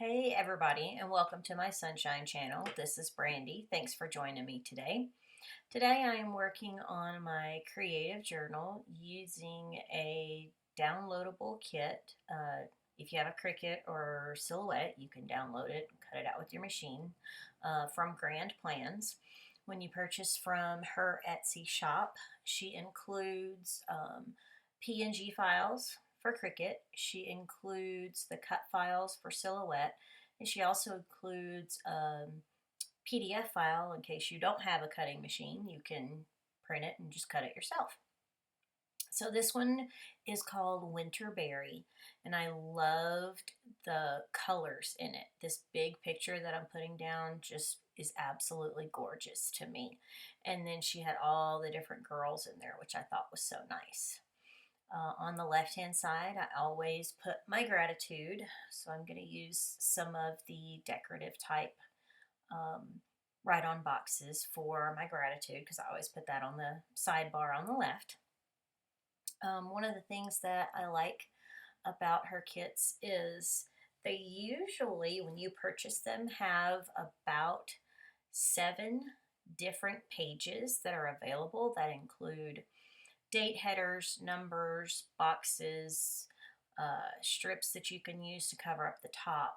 Hey everybody, and welcome to my Sunshine channel. This is Brandy. Thanks for joining me today. Today I am working on my creative journal using a downloadable kit. If you have a Cricut or Silhouette, you can download it and cut it out with your machine from Grand Plans. When you purchase from her Etsy shop, she includes PNG files for Cricut. She includes the cut files for Silhouette, and she also includes PDF file in case you don't have a cutting machine. You can print it and just cut it yourself. So this one is called Winterberry, and I loved the colors in it. This big picture that I'm putting down just is absolutely gorgeous to me. And then she had all the different girls in there, which I thought was so nice. On the left hand side, I always put my gratitude. So I'm going to use some of the decorative type write-on boxes for my gratitude because I always put that on the sidebar on the left. One of the things that I like about her kits is they usually, when you purchase them, have about 7 different pages that are available that include date headers, numbers, boxes, strips that you can use to cover up the top,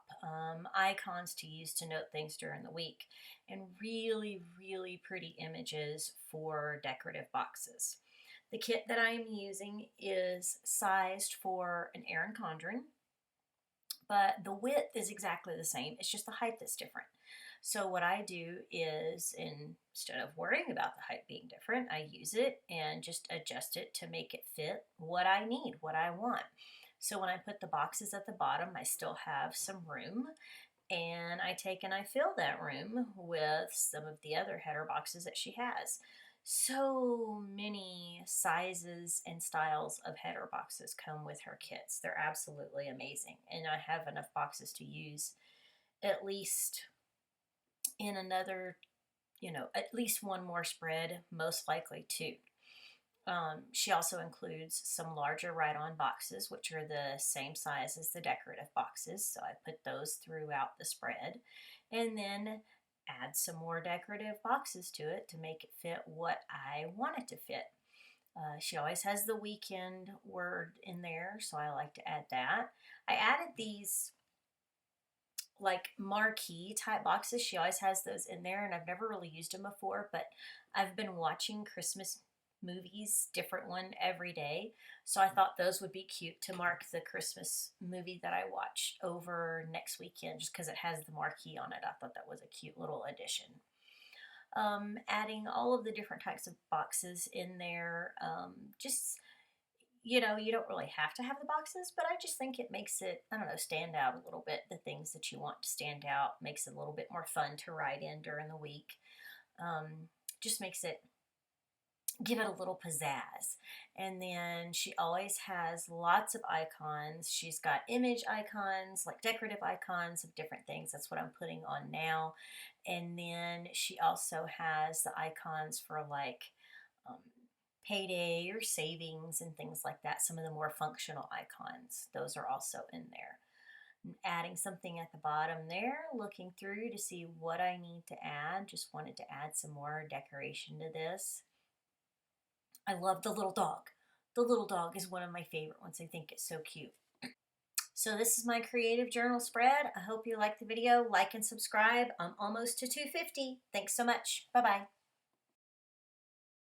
icons to use to note things during the week, and really, really pretty images for decorative boxes. The kit that I am using is sized for an Erin Condren, but the width is exactly the same. It's just the height that's different. So what I do is, instead of worrying about the height being different, I use it and just adjust it to make it fit what I need, what I want. So when I put the boxes at the bottom, I still have some room, and I take and I fill that room with some of the other header boxes that she has. So many sizes and styles of header boxes come with her kits. They're absolutely amazing, and I have enough boxes to use at least in another, at least one more spread, most likely two. She also includes some larger write-on boxes, which are the same size as the decorative boxes. So I put those throughout the spread, and then add some more decorative boxes to it to make it fit what I want it to fit. She always has the weekend word in there, so I like to add that. I added these like marquee type boxes. She always has those in there, and I've never really used them before, but I've been watching Christmas movies, different one every day, so I thought those would be cute to mark the Christmas movie that I watch over next weekend, just because it has the marquee on it. I thought that was a cute little addition. Adding all of the different types of boxes in there, just you don't really have to have the boxes, but I just think it makes it, I don't know, stand out a little bit. The things that you want to stand out makes it a little bit more fun to write in during the week. Just makes it, give it a little pizzazz. And then she always has lots of icons. She's got image icons, like decorative icons of different things. That's what I'm putting on now. And then she also has the icons for like payday or savings and things like that. Some of the more functional icons, those are also in there. Adding something at the bottom there, looking through to see what I need to add. Just wanted to add some more decoration to this. I love the little dog. The little dog is one of my favorite ones. I think it's so cute. So this is my creative journal spread. I hope you liked the video. Like and subscribe. I'm almost to 250. Thanks so much. Bye-bye.